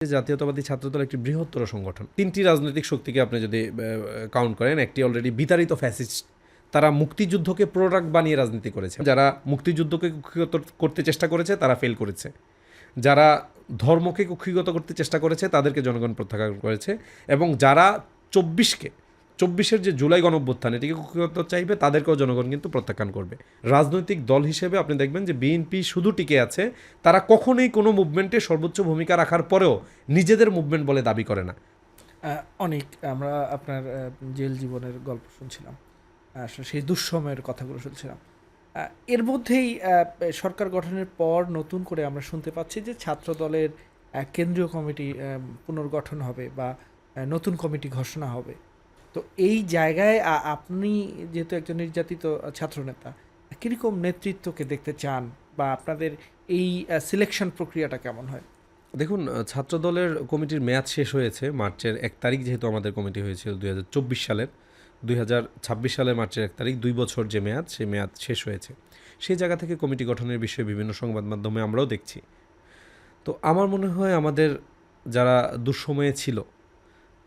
জাতীয়তাবাদী ছাত্রদল একটি বৃহত্তর সংগঠন। ৩টি রাজনৈতিক শক্তিকে আপনি যদি কাউন্ট করেন, একটি অলরেডি বিতাড়িত ফ্যাসিস্ট, তারা মুক্তিযুদ্ধকে প্রোডাক্ট বানিয়ে রাজনীতি করেছে। যারা মুক্তিযুদ্ধকে কুক্ষিগত করতে চেষ্টা করেছে তারা ফেল করেছে। যারা ধর্মকে কুক্ষিগত করতে চেষ্টা করেছে তাদেরকে জনগণ প্রত্যাখ্যান করেছে। এবং যারা ২৪-এর যে জুলাই গণঅভ্যুত্থান এটিকে কুক্ষিগত চাইবে তাদেরকেও জনগণ কিন্তু প্রত্যাখ্যান করবে। রাজনৈতিক দল হিসেবে আপনি দেখবেন যে বিএনপি শুধু টিকে আছে, তারা কখনোই কোনো মুভমেন্টে সর্বোচ্চ ভূমিকা রাখার পরেও নিজেদের মুভমেন্ট বলে দাবি করে না। অনেক আমরা আপনার জেল জীবনের গল্প শুনছিলাম, আসলে সেই দুঃসময়ের কথাগুলো শুনছিলাম। এর মধ্যেই সরকার গঠনের পর নতুন করে আমরা শুনতে পাচ্ছি যে ছাত্র দলের কেন্দ্রীয় কমিটি পুনর্গঠন হবে বা নতুন কমিটি ঘোষণা হবে। তো এই জায়গায় আপনি যেহেতু একজন নির্যাতিত ছাত্রনেতা, কীরকম নেতৃত্বকে দেখতে চান বা আপনাদের এই সিলেকশন প্রক্রিয়াটা কেমন হয়? দেখুন, ছাত্রদলের কমিটির মেয়াদ শেষ হয়েছে মার্চের 1 তারিখ, যেহেতু আমাদের কমিটি হয়েছিল 2024 সালের। 2026 সালের মার্চের 1 তারিখ, 2 বছর যে মেয়াদ, সেই মেয়াদ শেষ হয়েছে। সেই জায়গা থেকে কমিটি গঠনের বিষয়ে বিভিন্ন সংবাদ মাধ্যমে আমরাও দেখছি। তো আমার মনে হয় আমাদের যারা দুঃসময়ে ছিল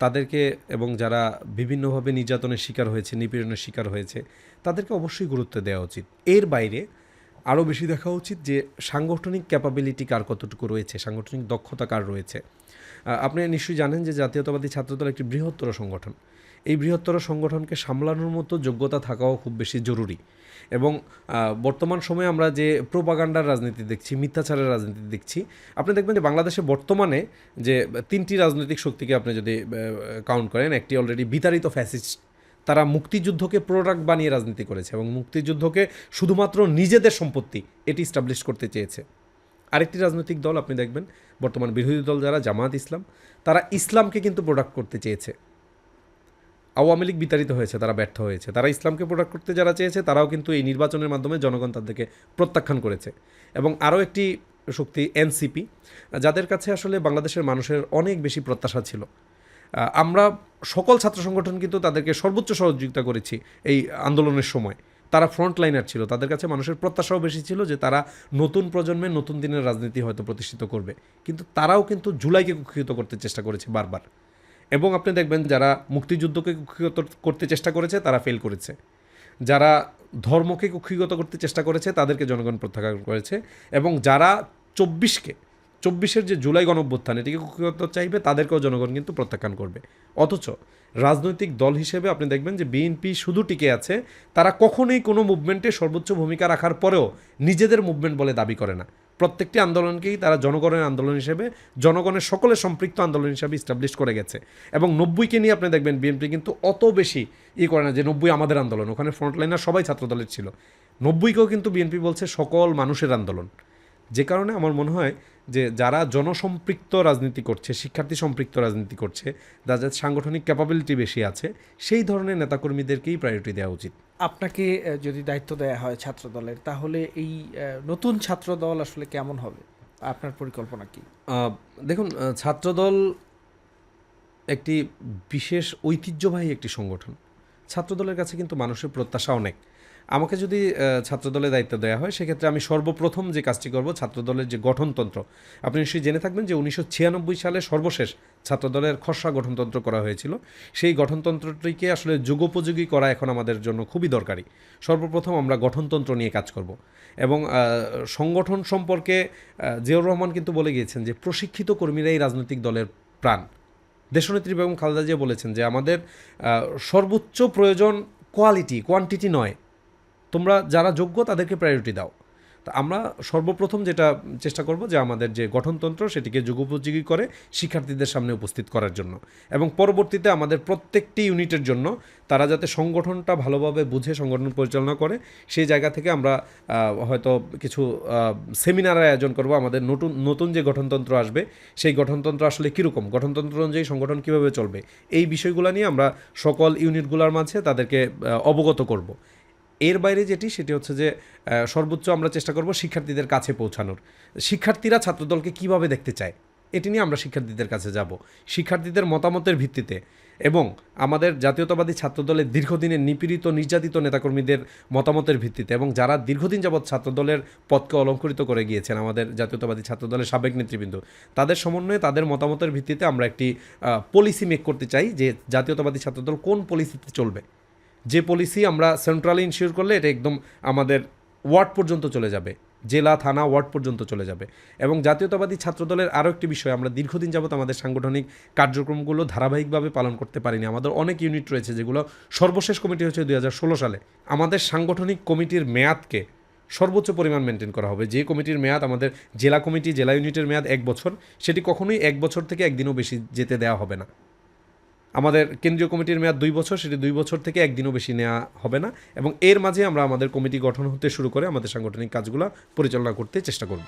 তাদেরকে, এবং যারা বিভিন্নভাবে নির্যাতনের শিকার হয়েছে, নিপীড়নের শিকার হয়েছে, তাদেরকে অবশ্যই গুরুত্ব দেওয়া উচিত। এর বাইরে আরও বেশি দেখা উচিত যে সাংগঠনিক ক্যাপাবিলিটি কার কতটুকু রয়েছে, সাংগঠনিক দক্ষতা কার রয়েছে। আপনি নিশ্চয়ই জানেন যে জাতীয়তাবাদী ছাত্রদল একটি বৃহত্তর সংগঠন। এই বৃহত্তর সংগঠনকে সামলানোর মতো যোগ্যতা থাকাও খুব বেশি জরুরি। এবং বর্তমান সময়ে আমরা যে প্রোপাগান্ডার রাজনীতি দেখছি, মিথ্যাচারের রাজনীতি দেখছি, আপনি দেখবেন যে বাংলাদেশে বর্তমানে যে 3টি রাজনৈতিক শক্তিকে আপনি যদি কাউন্ট করেন, একটি অলরেডি বিতাড়িত ফ্যাসিস্ট, তারা মুক্তিযুদ্ধকে প্রোডাক্ট বানিয়ে রাজনীতি করেছে এবং মুক্তিযুদ্ধকে শুধুমাত্র নিজেদের সম্পত্তি এটি স্টাবলিশ করতে চেয়েছে। আরেকটি রাজনৈতিক দল আপনি দেখবেন বর্তমান বিরোধী দল যারা, জামায়াত ইসলাম, তারা ইসলামকে কিন্তু প্রোডাক্ট করতে চেয়েছে। আওয়ামী লীগ বিতাড়িত হয়েছে, তারা ব্যর্থ হয়েছে। তারা ইসলামকে প্রোডাক্ট করতে যারা চেয়েছে তারাও কিন্তু এই নির্বাচনের মাধ্যমে জনগণ তাদেরকে প্রত্যাখ্যান করেছে। এবং আরও একটি শক্তি এনসিপি, যাদের কাছে আসলে বাংলাদেশের মানুষের অনেক বেশি প্রত্যাশা ছিল। আমরা সকল ছাত্র সংগঠন কিন্তু তাদেরকে সর্বোচ্চ সহযোগিতা করেছি এই আন্দোলনের সময়। তারা ফ্রন্ট লাইনার ছিল, তাদের কাছে মানুষের প্রত্যাশাও বেশি ছিল যে তারা নতুন প্রজন্মের নতুন দিনের রাজনীতি হয়তো প্রতিষ্ঠিত করবে। কিন্তু তারাও কিন্তু জুলাইকে কুক্ষিগত করতে চেষ্টা করেছে বারবার। এবং আপনি দেখবেন যারা মুক্তিযুদ্ধকে কুক্ষিগত করতে চেষ্টা করেছে তারা ফেল করেছে। যারা ধর্মকে কুক্ষিগত করতে চেষ্টা করেছে তাদেরকে জনগণ প্রত্যাখ্যান করেছে। এবং যারা 24-এর যে জুলাই গণঅভ্যুত্থান এটিকে কুক্ষিগত চাইবে তাদেরকেও জনগণ কিন্তু প্রত্যাখ্যান করবে। অথচ রাজনৈতিক দল হিসেবে আপনি দেখবেন যে বিএনপি শুধু টিকে আছে, তারা কখনোই কোনো মুভমেন্টে সর্বোচ্চ ভূমিকা রাখার পরেও নিজেদের মুভমেন্ট বলে দাবি করে না। প্রত্যেকটি আন্দোলনকেই তারা জনগণের আন্দোলন হিসেবে, জনগণের সকলের সম্পৃক্ত আন্দোলন হিসেবে ইস্টাবলিশ করে গেছে। এবং 90কে নিয়ে আপনি দেখবেন বিএনপি কিন্তু অত বেশি করে না যে 90 আমাদের আন্দোলন, ওখানে ফ্রন্টলাইনার সবাই ছাত্রদলের ছিল। 90কেও কিন্তু বিএনপি বলছে সকল মানুষের আন্দোলন। যে কারণে আমার মনে হয় যে যারা জনসম্পৃক্ত রাজনীতি করছে, শিক্ষার্থী সম্পৃক্ত রাজনীতি করছে, যাদের সাংগঠনিক ক্যাপাবিলিটি বেশি আছে, সেই ধরনের নেতাকর্মীদেরকেই প্রায়োরিটি দেওয়া উচিত। আপনাকে যদি দায়িত্ব দেওয়া হয় ছাত্র দলের, তাহলে এই নতুন ছাত্র দল আসলে কেমন হবে? আপনার পরিকল্পনা কি? দেখুন, ছাত্রদল একটি বিশেষ ঐতিহ্যবাহী একটি সংগঠন। ছাত্রদলের কাছে কিন্তু মানুষের প্রত্যাশা অনেক। আমাকে যদি ছাত্রদলের দায়িত্ব দেওয়া হয়, সেক্ষেত্রে আমি সর্বপ্রথম যে কাজটি করব, ছাত্রদলের যে গঠনতন্ত্র, আপনি নিশ্চয়ই জেনে থাকবেন যে 1996 সালে সর্বশেষ ছাত্রদলের খসড়া গঠনতন্ত্র করা হয়েছিল। সেই গঠনতন্ত্রটিকে আসলে যুগোপযোগী করা এখন আমাদের জন্য খুবই দরকারি। সর্বপ্রথম আমরা গঠনতন্ত্র নিয়ে কাজ করব। এবং সংগঠন সম্পর্কে জিয়াউর রহমান কিন্তু বলে গিয়েছেন যে প্রশিক্ষিত কর্মীরাই রাজনৈতিক দলের প্রাণ। দেশনেত্রী বেগম খালেদা জিয়া বলেছেন যে আমাদের সর্বোচ্চ প্রয়োজন কোয়ালিটি, কোয়ান্টিটি নয়। তোমরা যারা যোগ্য তাদেরকে প্রায়োরিটি দাও। তা আমরা সর্বপ্রথম যেটা চেষ্টা করব যে আমাদের যে গঠনতন্ত্র সেটিকে যুগোপযোগী করে শিক্ষার্থীদের সামনে উপস্থিত করার জন্য, এবং পরবর্তীতে আমাদের প্রত্যেকটি ইউনিটের জন্য তারা যাতে সংগঠনটা ভালোভাবে বুঝে সংগঠন পরিচালনা করে, সেই জায়গা থেকে আমরা হয়তো কিছু সেমিনার আয়োজন করব। আমাদের নতুন যে গঠনতন্ত্র আসবে সেই গঠনতন্ত্র আসলে কীরকম, গঠনতন্ত্র অনুযায়ী সংগঠন কীভাবে চলবে, এই বিষয়গুলো নিয়ে আমরা সকল ইউনিটগুলোর মাঝে তাদেরকে অবগত করব। এর বাইরে সেটি হচ্ছে যে সর্বোচ্চ আমরা চেষ্টা করব শিক্ষার্থীদের কাছে পৌঁছানোর। শিক্ষার্থীরা ছাত্রদলকে কিভাবে দেখতে চায় এটি নিয়ে আমরা শিক্ষার্থীদের কাছে যাব। শিক্ষার্থীদের মতামতের ভিত্তিতে এবং আমাদের জাতীয়তাবাদী ছাত্রদলের দীর্ঘদিনের নিপীড়িত নির্যাতিত নেতাকর্মীদের মতামতের ভিত্তিতে এবং যারা দীর্ঘদিন যাবৎ ছাত্রদলের পথকে অলঙ্কৃত করে গিয়েছেন, আমাদের জাতীয়তাবাদী ছাত্রদলের সাবেক নেতৃবৃন্দ, তাদের সমন্বয়ে তাদের মতামতের ভিত্তিতে আমরা একটি পলিসি মেক করতে চাই যে জাতীয়তাবাদী ছাত্রদল কোন পলিসিতে চলবে। যে পলিসি আমরা সেন্ট্রালি ইনশিওর করলে এটা একদম আমাদের ওয়ার্ড পর্যন্ত চলে যাবে, জেলা থানা ওয়ার্ড পর্যন্ত চলে যাবে। এবং জাতীয়তাবাদী ছাত্রদলের আরও একটি বিষয়, আমরা দীর্ঘদিন যাবত আমাদের সাংগঠনিক কার্যক্রমগুলো ধারাবাহিকভাবে পালন করতে পারিনি। আমাদের অনেক ইউনিট রয়েছে যেগুলো সর্বশেষ কমিটি হচ্ছে 2016 সালে। আমাদের সাংগঠনিক কমিটির মেয়াদকে সর্বোচ্চ পরিমাণ মেনটেন করা হবে। যে কমিটির মেয়াদ আমাদের জেলা কমিটি, জেলা ইউনিটের মেয়াদ 1 বছর, সেটি কখনোই 1 বছর থেকে একদিনও বেশি যেতে দেওয়া হবে না। আমাদের কেন্দ্রীয় কমিটির মেয়াদ 2 বছর, সেটি 2 বছর থেকে একদিনও বেশি নেওয়া হবে না। এবং এর মাঝে আমরা আমাদের কমিটি গঠন হতে শুরু করে আমাদের সাংগঠনিক কাজগুলো পরিচালনা করতে চেষ্টা করব।